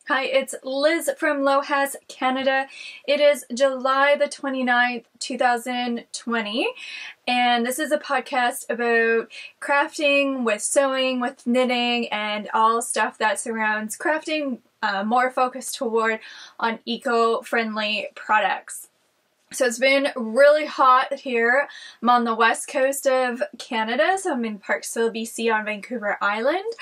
Hi, it's Liz from Lohas, Canada. It is July the 29th, 2020, and this is a podcast about crafting with sewing, with knitting, and all stuff that surrounds crafting, more focused toward on eco-friendly products. So it's been really hot here. I'm on the west coast of Canada, so I'm in Parksville, BC on Vancouver Island.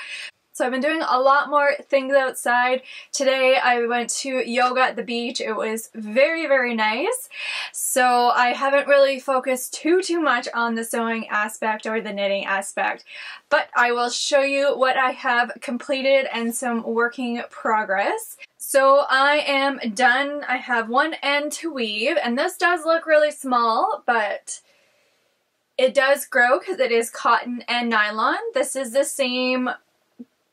So I've been doing a lot more things outside. Today I went to yoga at the beach. It was very, very nice. So I haven't really focused too much on the sewing aspect or the knitting aspect, but I will show you what I have completed and some working progress. So I am done. I have one end to weave, and this does look really small, but it does grow because it is cotton and nylon. This is the same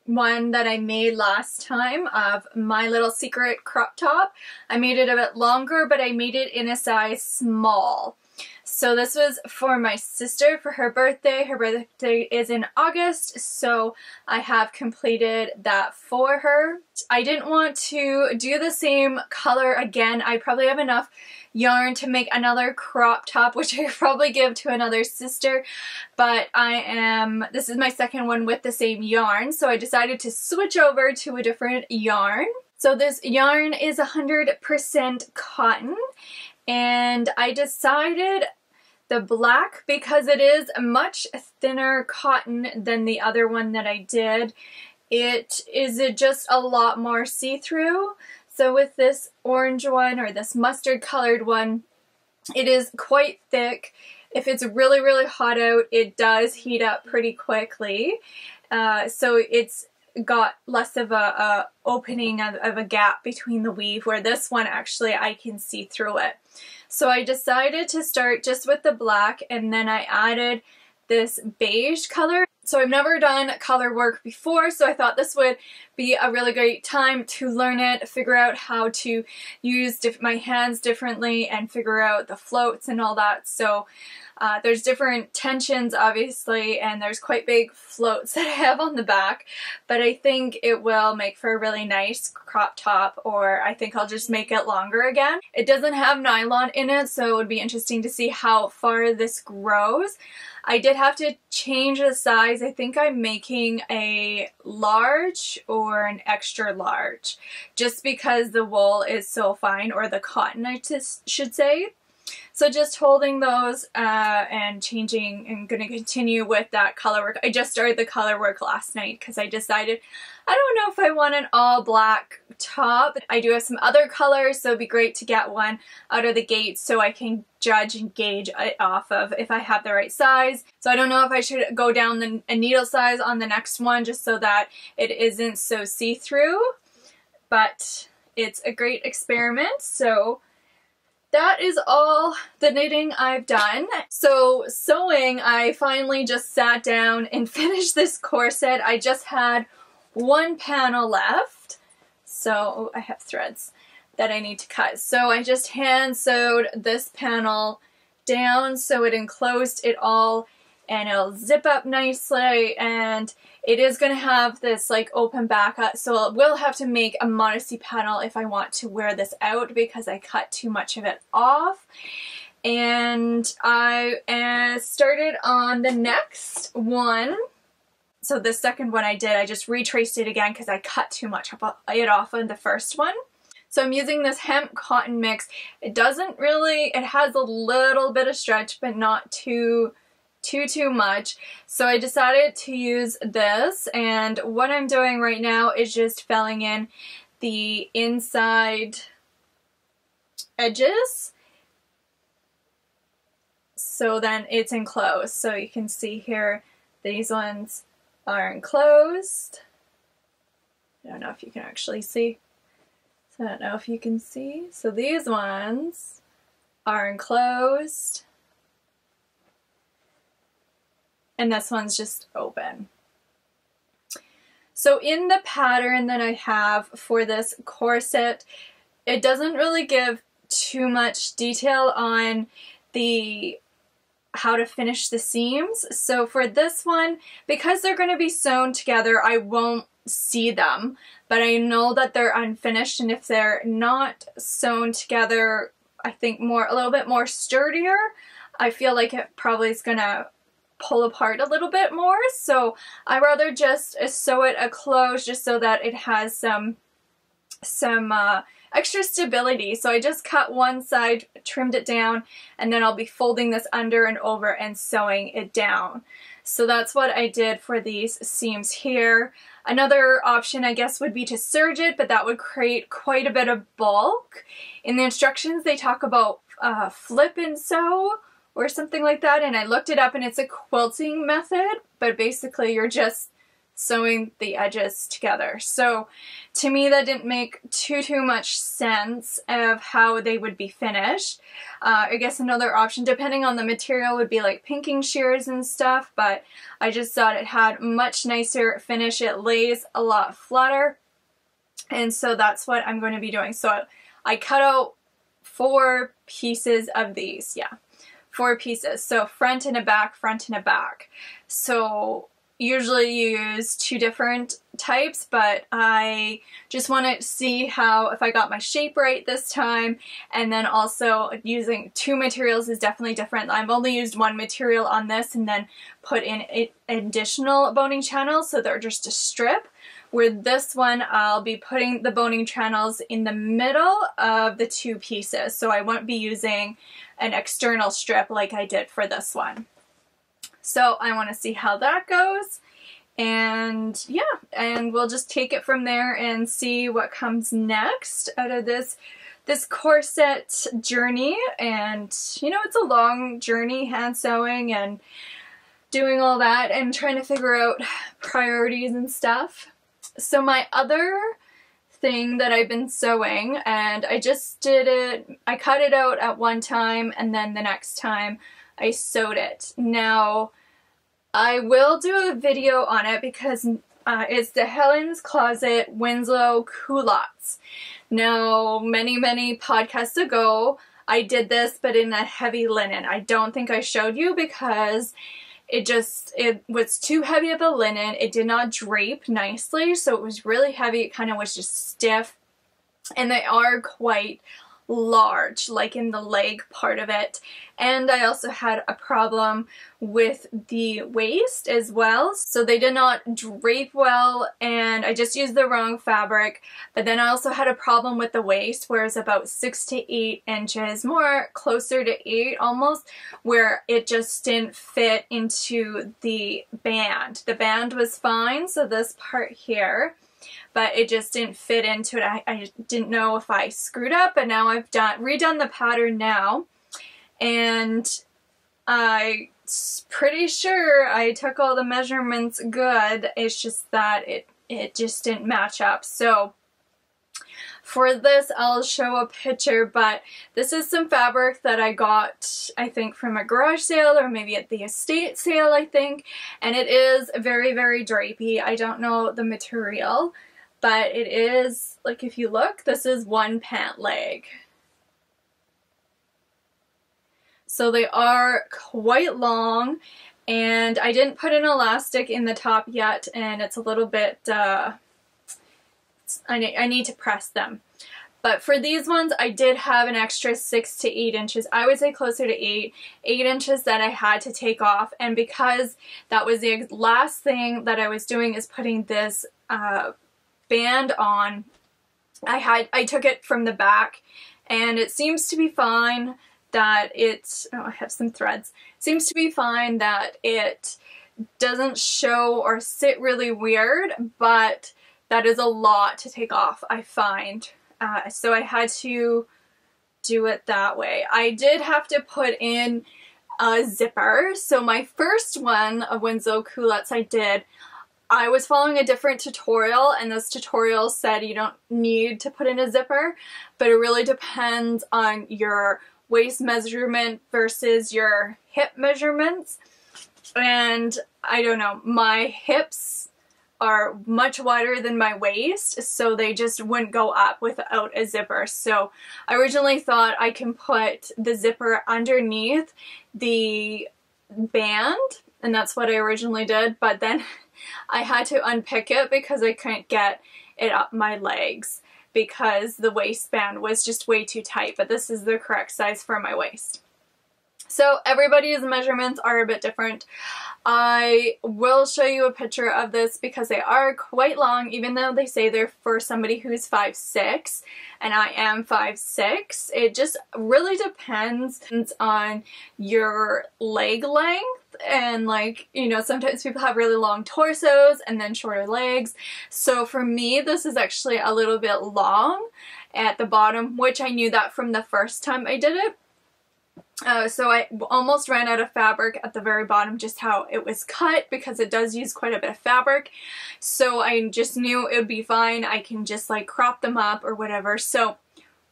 one that I made last time of my little secret crop top. I made it a bit longer, but I made it in a size small. So this was for my sister for her birthday. Her birthday is in August, so I have completed that for her. I didn't want to do the same color again. I probably have enough yarn to make another crop top, which I could probably give to another sister, but this is my second one with the same yarn, so I decided to switch over to a different yarn. So this yarn is 100% cotton, and I decided the black, because it is a much thinner cotton than the other one that I did, it is just a lot more see-through. So with this orange one, or this mustard colored one, it is quite thick. If it's really, really hot out, it does heat up pretty quickly. So it's got less of a opening of a gap between the weave, where this one actually I can see through it. So I decided to start just with the black, and then I added this beige color. So I've never done color work before, so I thought this would be a really great time to learn it, figure out how to use my hands differently, and figure out the floats and all that. So there's different tensions, obviously, and there's quite big floats that I have on the back, but I think it will make for a really nice crop top, or I think I'll just make it longer again. It doesn't have nylon in it, so it would be interesting to see how far this grows. I did have to change the size. I think I'm making a large or an extra large, just because the wool is so fine, or the cotton I should say. So just holding those and changing, and going to continue with that color work. I just started the color work last night because I decided I don't know if I want an all black top. I do have some other colors, so it'd be great to get one out of the gate so I can judge and gauge it off of if I have the right size. So I don't know if I should go down a needle size on the next one just so that it isn't so see-through, but it's a great experiment. So that is all the knitting I've done. So sewing, I finally just sat down and finished this corset. I just had one panel left, so I have threads that I need to cut. So I just hand sewed this panel down so it enclosed it all, and it'll zip up nicely, and it is going to have this like open back up, so I will have to make a modesty panel if I want to wear this out because I cut too much of it off. And I started on the next one. So the second one I did, I just retraced it again because I cut too much of it off on the first one. So I'm using this hemp cotton mix. It has a little bit of stretch, but not too much. So I decided to use this, and what I'm doing right now is just filling in the inside edges so then it's enclosed. So you can see here these ones are enclosed. I don't know if you can actually see. So I don't know if you can see. So these ones are enclosed, and this one's just open. So in the pattern that I have for this corset, it doesn't really give too much detail on how to finish the seams. So for this one, because they're going to be sewn together, I won't see them. but I know that they're unfinished, and if they're not sewn together, I think a little bit more sturdier, I feel like it probably is gonna pull apart a little bit more. So I rather just sew it close just so that it has some extra stability. So I just cut one side, trimmed it down, and then I'll be folding this under and over and sewing it down. So that's what I did for these seams here. Another option, I guess, would be to serge it, but that would create quite a bit of bulk. In the instructions, they talk about flip and sew or something like that, and I looked it up, and it's a quilting method, but basically you're just sewing the edges together. So to me that didn't make too much sense of how they would be finished. I guess another option, depending on the material, would be like pinking shears and stuff, but I just thought it had much nicer finish. It lays a lot flatter, and so that's what I'm going to be doing. So I cut out 4 pieces of these, 4 pieces, so front and a back, front and a back. So usually use 2 different types, but I just want to see how, if I got my shape right this time, and then also using 2 materials is definitely different. I've only used 1 material on this and then put in additional boning channels, so they're just a strip. With this one, I'll be putting the boning channels in the middle of the 2 pieces, so I won't be using an external strip like I did for this one. So I want to see how that goes, and yeah, and we'll just take it from there and see what comes next out of this corset journey. And you know, it's a long journey, hand sewing and doing all that and trying to figure out priorities and stuff. So my other thing that I've been sewing, and I just did it, I cut it out at one time, and then the next time I sewed it. Now, I will do a video on it because it's the Helen's Closet Winslow Culottes. Now, many podcasts ago, I did this, but in a heavy linen. I don't think I showed you because it was too heavy of a linen. It did not drape nicely, so it was really heavy. It kind of was just stiff, and they are quite large, like in the leg part of it. And I also had a problem with the waist as well, so they did not drape well, and I just used the wrong fabric. But then I also had a problem with the waist, where it's about 6 to 8 inches, more closer to 8 almost, where it just didn't fit into the band. The band was fine, so this part here, but it just didn't fit into it. I didn't know if I screwed up, but now I've redone the pattern now, and I'm pretty sure I took all the measurements good. It's just that it just didn't match up. So for this, I'll show a picture, but this is some fabric that I got, I think, from a garage sale or maybe at the estate sale, I think, and it is very drapey. I don't know the material, but it is, like, if you look, this is one pant leg. So they are quite long, and I didn't put an elastic in the top yet, and it's a little bit, I need to press them. But for these ones, I did have an extra 6 to 8 inches. I would say closer to 8 inches that I had to take off. And because that was the last thing that I was doing is putting this band on, I took it from the back, and it seems to be fine that it's, oh, I have some threads. Seems to be fine that it doesn't show or sit really weird, but that is a lot to take off, I find. So I had to do it that way. I did have to put in a zipper. So my first one of Winslow Culottes I was following a different tutorial, and this tutorial said you don't need to put in a zipper, but it really depends on your waist measurement versus your hip measurements. And I don't know, my hips are much wider than my waist, so they just wouldn't go up without a zipper. So I originally thought I can put the zipper underneath the band, and that's what I originally did, but then I had to unpick it because I couldn't get it up my legs because the waistband was just way too tight, but this is the correct size for my waist. So everybody's measurements are a bit different. I will show you a picture of this because they are quite long, even though they say they're for somebody who's 5'6", and I am 5'6". It just really depends on your leg length, and like, you know, sometimes people have really long torsos and then shorter legs. So for me, this is actually a little bit long at the bottom, which I knew that from the first time I did it. So I almost ran out of fabric at the very bottom, just how it was cut, because it does use quite a bit of fabric. So I just knew it would be fine. I can just like crop them up or whatever. So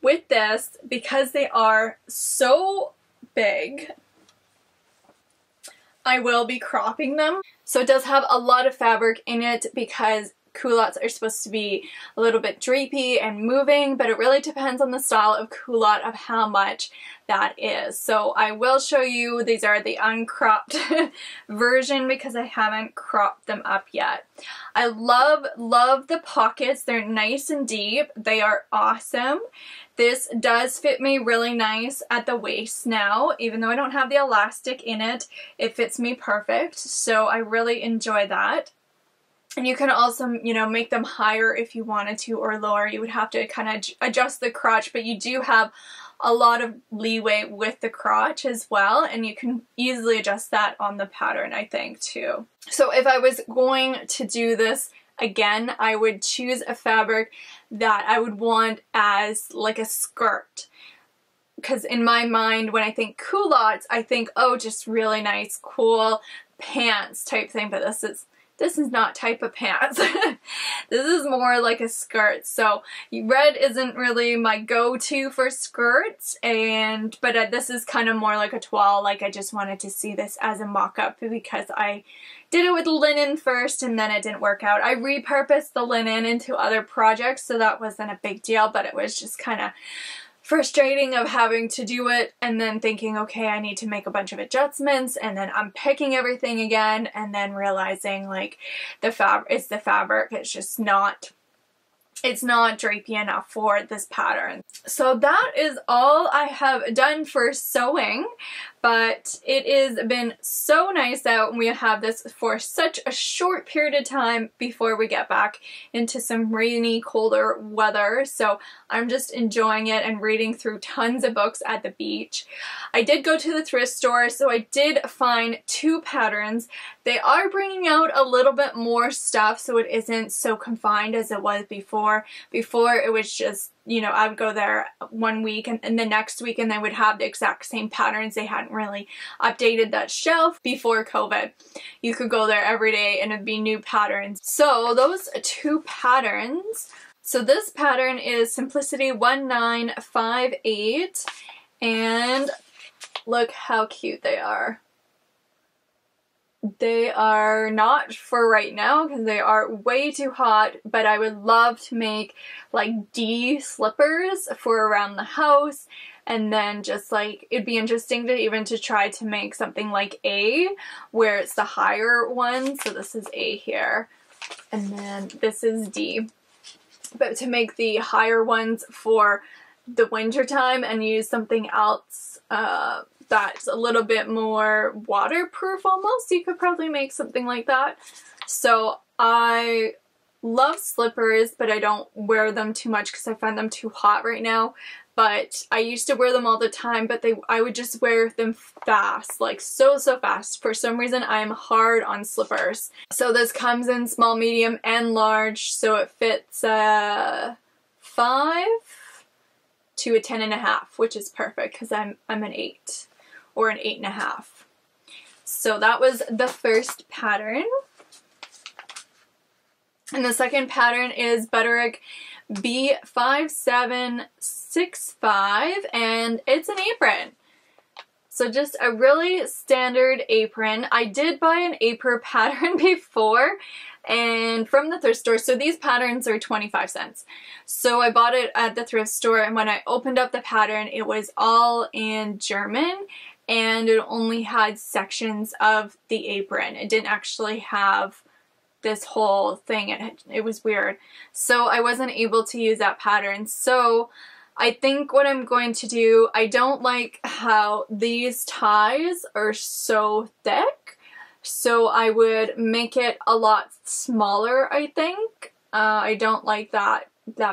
with this, because they are so big, I will be cropping them. So it does have a lot of fabric in it because culottes are supposed to be a little bit drapey and moving, but it really depends on the style of culotte of how much that is. So I will show you, these are the uncropped version because I haven't cropped them up yet. I love the pockets. They're nice and deep. They are awesome. This does fit me really nice at the waist now, even though I don't have the elastic in it. It fits me perfect, so I really enjoy that. And you can also, you know, make them higher if you wanted to, or lower. You would have to kind of adjust the crotch, but you do have a lot of leeway with the crotch as well, and you can easily adjust that on the pattern, I think, too. So if I was going to do this again, I would choose a fabric that I would want as like a skirt. Because in my mind, when I think culottes, I think, oh, just really nice, cool pants type thing, but this is not type of pants. This is more like a skirt. So red isn't really my go-to for skirts, but this is kind of more like a toile. Like, I just wanted to see this as a mock-up because I did it with linen first and then it didn't work out. I repurposed the linen into other projects, so that wasn't a big deal, but it was just kind of frustrating of having to do it and then thinking, okay, I need to make a bunch of adjustments, and then unpicking everything again, and then realizing like the fabric, it's just not, it's not drapey enough for this pattern. So that is all I have done for sewing, but it has been so nice out, and we have this for such a short period of time before we get back into some rainy, colder weather. So I'm just enjoying it and reading through tons of books at the beach. I did go to the thrift store, so I did find 2 patterns. They are bringing out a little bit more stuff, so it isn't so confined as it was before. Before it was just, you know, I would go there one week and the next week and they would have the exact same patterns. They hadn't really updated that shelf before COVID. You could go there every day and it'd be new patterns. So those 2 patterns. So this pattern is Simplicity 1958, and look how cute they are. They are not for right now because they are way too hot, but I would love to make like D slippers for around the house, and then just like, it'd be interesting to even to try to make something like A, where it's the higher one. So this is A here, and then this is D. But to make the higher ones for the winter time and use something else that's a little bit more waterproof almost, you could probably make something like that. So I love slippers, but I don't wear them too much because I find them too hot right now. But I used to wear them all the time, but I would just wear them fast, like so fast. For some reason, I'm hard on slippers. So this comes in small, medium, and large, so it fits 5 to a 10.5, which is perfect because I'm an 8 or an 8.5. So that was the first pattern. And the second pattern is Butterick B5765, and it's an apron. So just a really standard apron. I did buy an apron pattern before, and from the thrift store. So these patterns are 25 cents. So I bought it at the thrift store, and when I opened up the pattern, it was all in German, and it only had sections of the apron. It didn't actually have this whole thing. It was weird. So I wasn't able to use that pattern. So I think what I'm going to do, I don't like how these ties are so thick. So I would make it a lot smaller, I think. I don't like that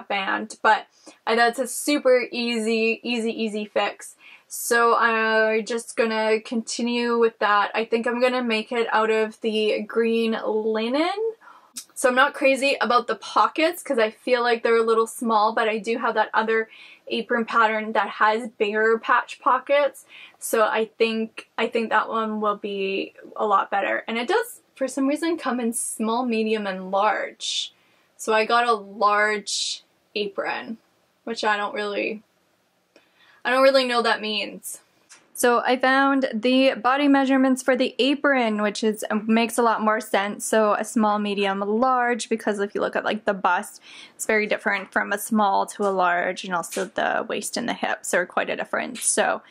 band, but that's a super easy fix. So I'm just gonna continue with that. I think I'm gonna make it out of the green linen. So I'm not crazy about the pockets because I feel like they're a little small, but I do have that other apron pattern that has bigger patch pockets. So I think that one will be a lot better. And it does, for some reason, come in small, medium, and large. So I got a large apron, which I don't really know what that means. So I found the body measurements for the apron, which makes a lot more sense. So a small, medium, large, because if you look at like the bust, it's very different from a small to a large, and also the waist and the hips are quite a difference. So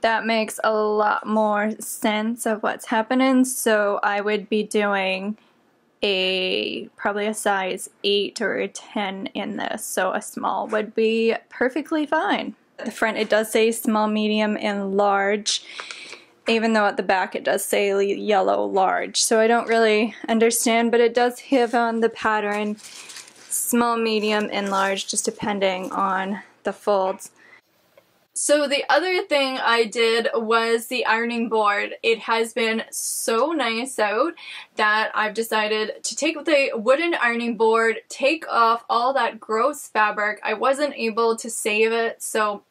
that makes a lot more sense of what's happening. So I would be doing probably a size 8 or a 10 in this. So a small would be perfectly fine. At the front it does say small, medium, and large, even though at the back it does say yellow large. So I don't really understand, but it does have on the pattern small, medium, and large, just depending on the folds. So the other thing I did was the ironing board. It has been so nice out that I've decided to take the wooden ironing board, take off all that gross fabric. I wasn't able to save it, so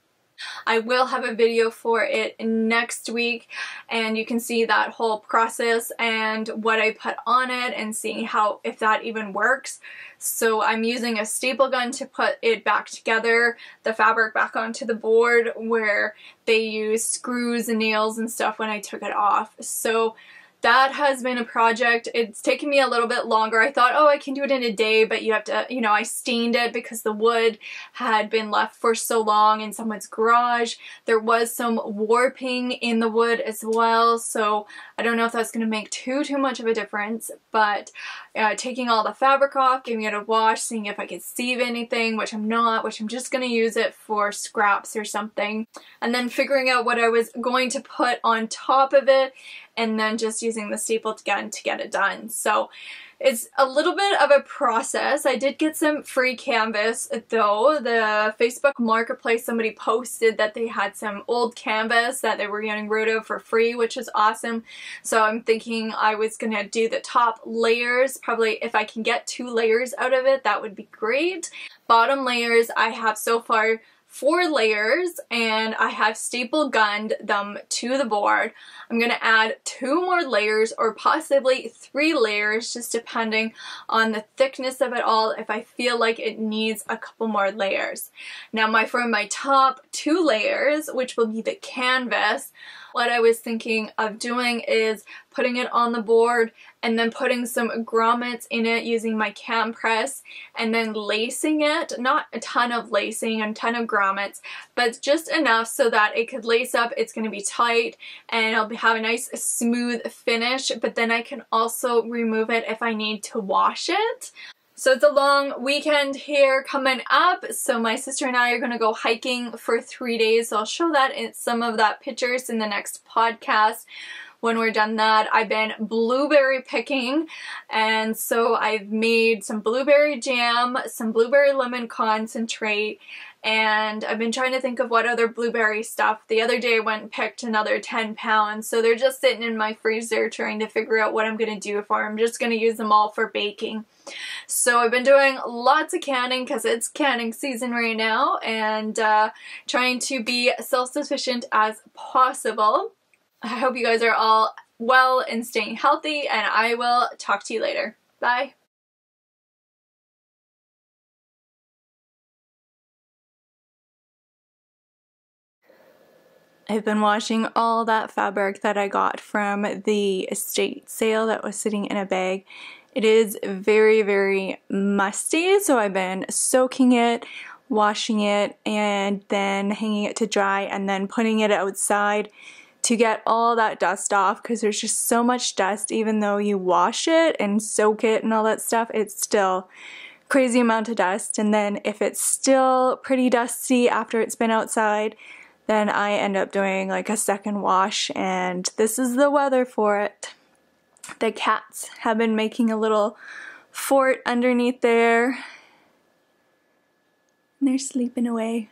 I will have a video for it next week, and you can see that whole process and what I put on it and seeing if that even works. So I'm using a staple gun to put it back together, the fabric back onto the board where they use screws and nails and stuff when I took it off. So that has been a project. It's taken me a little bit longer. I thought, oh, I can do it in a day, but you have to, I stained it because the wood had been left for so long in someone's garage. There was some warping in the wood as well, so I don't know if that's going to make too much of a difference, but taking all the fabric off, giving it a wash, seeing if I could sieve anything, which I'm not, which I'm just going to use it for scraps or something, and then figuring out what I was going to put on top of it, and then just using the staple gun to get it done. So it's a little bit of a process. I did get some free canvas though. The Facebook Marketplace, somebody posted that they had some old canvas that they were getting rid of for free, which is awesome. So I'm thinking I was gonna do the top layers. Probably if I can get 2 layers out of it, that would be great. Bottom layers, I have so far 4 layers, and I have staple gunned them to the board. I'm going to add 2 more layers, or possibly 3 layers, just depending on the thickness of it all, if I feel like it needs a couple more layers. Now for my top 2 layers, which will be the canvas, what I was thinking of doing is putting it on the board and then putting some grommets in it using my cam press, and then lacing it. Not a ton of lacing and a ton of grommets, but just enough so that it could lace up. It's going to be tight and it'll have a nice smooth finish, but then I can also remove it if I need to wash it. So it's a long weekend here coming up, so my sister and I are going to go hiking for 3 days. So I'll show that in some of that pictures in the next podcast. When we're done that, I've been blueberry picking, and so I've made some blueberry jam, some blueberry lemon concentrate, and I've been trying to think of what other blueberry stuff. The other day I went and picked another 10 pounds, so they're just sitting in my freezer trying to figure out what I'm going to do for them. I'm just going to use them all for baking. So I've been doing lots of canning because it's canning season right now, and trying to be self-sufficient as possible. I hope you guys are all well and staying healthy, and I will talk to you later. Bye. I've been washing all that fabric that I got from the estate sale that was sitting in a bag. It is very, very musty, so I've been soaking it, washing it, and then hanging it to dry, and then putting it outside to get all that dust off, because there's just so much dust. Even though you wash it and soak it and all that stuff, it's still crazy amount of dust. And then if it's still pretty dusty after it's been outside, then I end up doing like a second wash, and this is the weather for it. The cats have been making a little fort underneath there, and they're sleeping away.